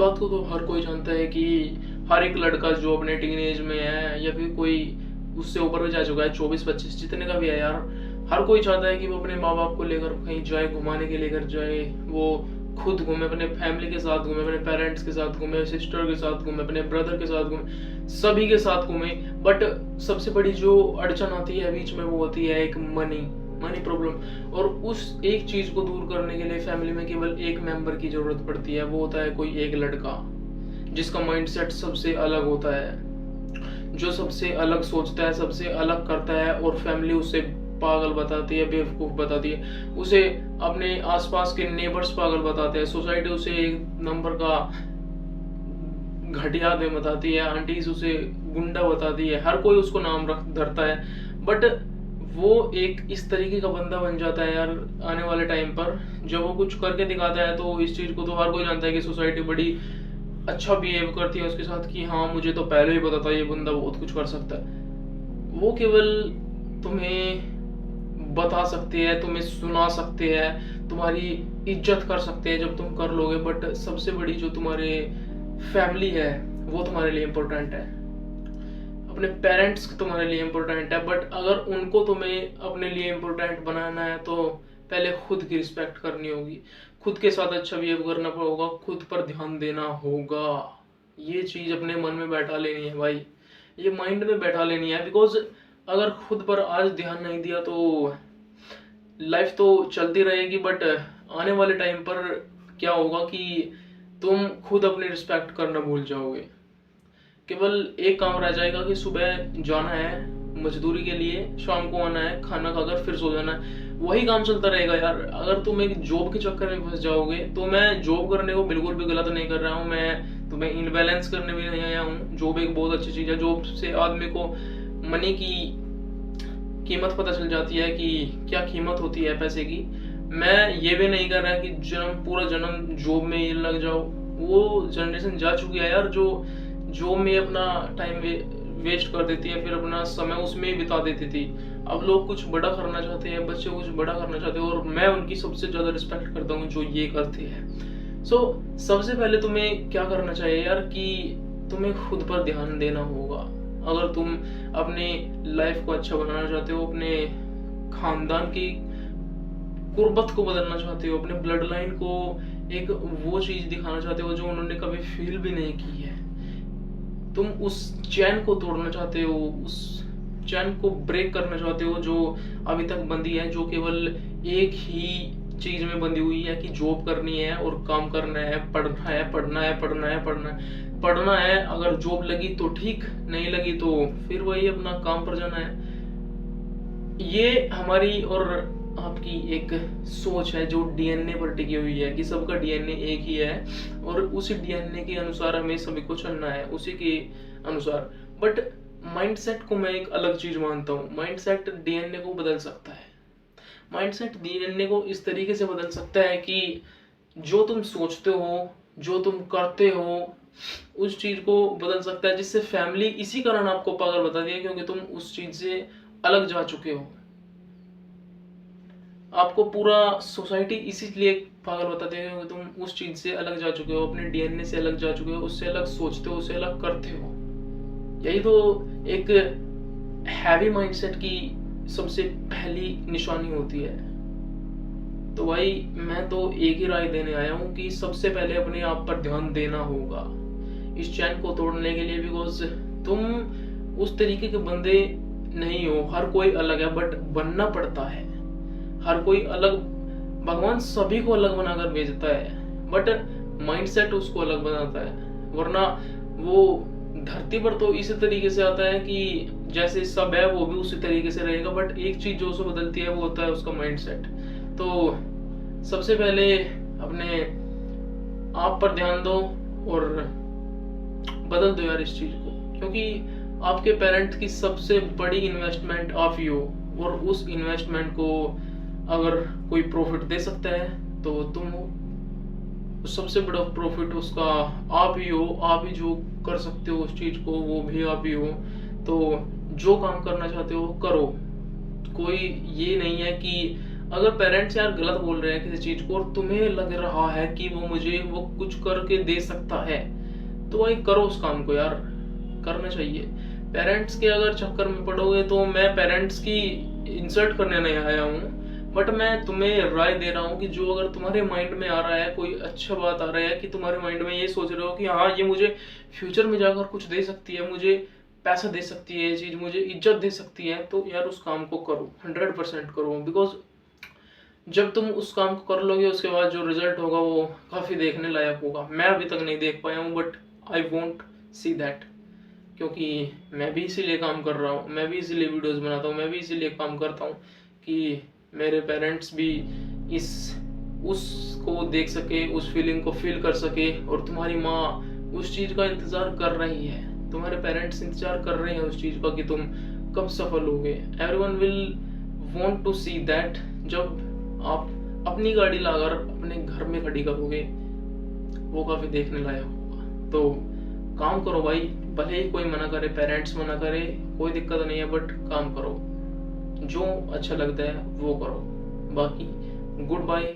बात को तो हर कोई जानता है कि हर एक लड़का जो अपने टीनेज में है या फिर कोई उससे ऊपर भी जा चुका है, 24-25 जितने का भी है यार, हर कोई चाहता है कि वो अपने माँ बाप को लेकर कहीं जाए, घुमाने के लेकर जाए, वो खुद घूमे, अपने फैमिली के साथ घूमे, अपने पेरेंट्स के साथ घूमे, सिस्टर के साथ घूमे, अपने ब्रदर के साथ घूमे, सभी के साथ घूमे। बट सबसे बड़ी जो अड़चन आती है बीच में वो होती है एक मनी प्रॉब्लम। और उस एक चीज को दूर करने के लिए फैमिली में केवल एक मेंबर की जरूरत पड़ती है, वो होता है कोई एक लड़का जिसका माइंडसेट सबसे अलग होता है, जो सबसे अलग सोचता है, सबसे अलग करता है, और फैमिली उसे पागल बताती है, बेवकूफ बताती है, उसे अपने आसपास के नेबर्स पागल बताते हैं, सोसाइटी उसे एक नंबर का घटिया आदमी बताती है, आंटीज उसे गुंडा बताती है, हर कोई उसको नाम रख धरता है। बट वो एक इस तरीके का बंदा बन जाता है यार आने वाले टाइम पर, जब वो कुछ करके दिखाता है तो इस चीज को तो हर कोई जानता है कि सोसाइटी बड़ी अच्छा बिहेव करती है उसके साथ कि हाँ मुझे तो पहले ही पता था ये बंदा बहुत कुछ कर सकता है। वो केवल तुम्हें बता सकते हैं, तुम्हें सुना सकते हैं, तुम्हारी इज्जत कर सकते हैं जब तुम कर लोगे, बट सबसे बड़ी जो तुम्हारे फैमिली है वो तुम्हारे लिए इम्पोर्टेंट है, अपने पेरेंट्स तुम्हारे लिए इम्पोर्टेंट है। बट अगर उनको तुम्हें अपने लिए इम्पोर्टेंट बनाना है तो पहले खुद की रिस्पेक्ट करनी होगी, खुद के साथ अच्छा बिहेव करना होगा, खुद पर ध्यान देना होगा। ये चीज अपने मन में बैठा लेनी है भाई, ये माइंड में बैठा लेनी है। बिकॉज अगर खुद पर आज ध्यान नहीं दिया तो लाइफ तो चलती रहेगी, बट आने वाले टाइम पर क्या होगा कि तुम खुद अपनी रिस्पेक्ट करना भूल जाओगे। केवल एक काम रह जाएगा कि सुबह जाना है मजदूरी के लिए, शाम को आना है, खाना खाकर फिर सो जाना है, वही काम चलता रहेगा यार। अगर तुम एक जॉब के चक्कर में फंस जाओगे, तो मैं जॉब करने को बिल्कुल भी गलत नहीं कर रहा हूँ, मैं तुम्हें इनबैलेंस करने भी नहीं आया हूँ। जॉब एक बहुत अच्छी चीज है, जॉब से आदमी को मनी की कीमत पता चल जाती है कि क्या कीमत होती है पैसे की। मैं ये भी नहीं कर रहा कि पूरा जन्म जॉब में ही लग जाओ, वो जनरेशन जा चुकी है यार जो जॉब में अपना टाइम वेस्ट कर देती है, फिर अपना समय उसमें ही बिता देती थी। अब लोग कुछ बड़ा करना चाहते हैं, बच्चे कुछ बड़ा करना चाहते हैं, और मैं उनकी सबसे ज्यादा रिस्पेक्ट करता हूँ जो ये करते हैं। सबसे पहले तुम्हें क्या करना चाहिए यार कि तुम्हें खुद पर ध्यान देना होगा। अगर तुम अपने लाइफ को अच्छा बनाना चाहते हो, अपने खानदान की कुर्बत को बदलना चाहते हो, अपने ब्लड लाइन को एक वो चीज दिखाना चाहते हो जो उन्होंने कभी फील भी नहीं की है, तुम उस चैन को तोड़ना चाहते हो, उस चैन को ब्रेक करना चाहते हो जो अभी तक बंधी है, जो केवल एक ही चीज में बंधी हुई है कि जॉब करनी है और काम करना है, पढ़ना है, पढ़ना है, पढ़ना है, पढ़ना है, पढ़ना है। अगर जॉब लगी तो ठीक, नहीं लगी तो फिर वही अपना काम पर जाना है। ये हमारी और आपकी एक सोच है जो डीएनए पर टिकी हुई है कि सबका डीएनए एक ही है और उसी डीएनए के अनुसार हमें सभी को चलना है, उसी के अनुसार। बट माइंडसेट को मैं एक अलग चीज मानता हूँ। माइंडसेट डीएनए को बदल सकता है, माइंडसेट डीएनए को इस तरीके से बदल सकता है कि जो तुम सोचते हो, जो तुम करते हो, उस चीज को बदल सकता है, जिससे फैमिली इसी कारण आपको पागल बताती है क्योंकि तुम उस चीज से अलग जा चुके हो। आपको पूरा सोसाइटी इसीलिए पागल बताती है क्योंकि तुम उस चीज से अलग जा चुके हो, अपने डीएनए से अलग जा चुके हो, उससे अलग सोचते हो, उससे अलग करते हो। यही तो एक हैवी माइंडसेट की सबसे पहली निशानी होती है। तो भाई मैं तो एक ही राय देने आया हूँ कि सबसे पहले अपने आप पर ध्यान देना होगा इस चैन को तोड़ने के लिए। बिकॉज तुम उस तरीके के बंदे नहीं हो, हर कोई अलग है, बट बनना पड़ता है। हर कोई अलग, भगवान सभी को अलग बनाकर भेजता है, बट माइंडसेट उसको अलग बनाता है। वरना वो धरती पर तो इसी तरीके से आता है कि जैसे सब है वो भी उसी तरीके से रहेगा, बट एक चीज जो उसे बदलती है वो होता है उसका माइंडसेट। तो सबसे पहले अपने आप पर ध्यान दो और बदल दो यार इस चीज को, क्योंकि आपके पेरेंट्स की सबसे बड़ी इन्वेस्टमेंट आप ही हो, और उस इन्वेस्टमेंट को अगर कोई प्रॉफिट दे सकता है तो तुम हो। सबसे बड़ा प्रॉफिट उसका आप ही हो, आप ही जो कर सकते हो उस चीज को वो भी आप ही हो। तो जो काम करना चाहते हो करो। कोई ये नहीं है कि अगर पेरेंट्स यार गलत बोल रहे हैं किसी चीज को और तुम्हें लग रहा है कि वो मुझे वो कुछ करके दे सकता है, तो भाई करो उस काम को यार, करना चाहिए। पेरेंट्स के अगर चक्कर में पड़ोगे, तो मैं पेरेंट्स की इंसल्ट करने नहीं आया हूँ, बट मैं तुम्हें राय दे रहा हूँ कि जो अगर तुम्हारे माइंड में आ रहा है, कोई अच्छा बात आ रहा है कि तुम्हारे माइंड में ये सोच रहे हो कि हाँ ये मुझे फ्यूचर में जाकर कुछ दे सकती है, मुझे पैसा दे सकती है, ये चीज मुझे इज्जत दे सकती है, तो यार उस काम को करो, 100% करो। बिकॉज जब तुम उस काम को कर लोगे, उसके बाद जो रिजल्ट होगा वो काफी देखने लायक होगा। मैं अभी तक नहीं देख पाया हूँ, but I won't see that, क्योंकि मैं भी इसीलिए काम कर रहा हूँ, मैं भी इसीलिए वीडियोस बनाता हूँ, मैं भी इसीलिए काम करता हूँ कि मेरे पेरेंट्स भी इस उसको देख सके, उस फीलिंग को फील कर सके। और तुम्हारी माँ उस चीज़ का इंतज़ार कर रही है, तुम्हारे पेरेंट्स इंतज़ार कर रहे हैं उस चीज़ का कि तुम कब सफल होगे। Everyone will want to see that. जब आप अपनी गाड़ी लाकर अपने घर में खड़ी करोगे, वो काफ़ी देखने लायक होगा। तो काम करो भाई, भले ही कोई मना करे, पेरेंट्स मना करे, कोई दिक्कत नहीं है, बट काम करो, जो अच्छा लगता है वो करो। बाकी गुड बाय।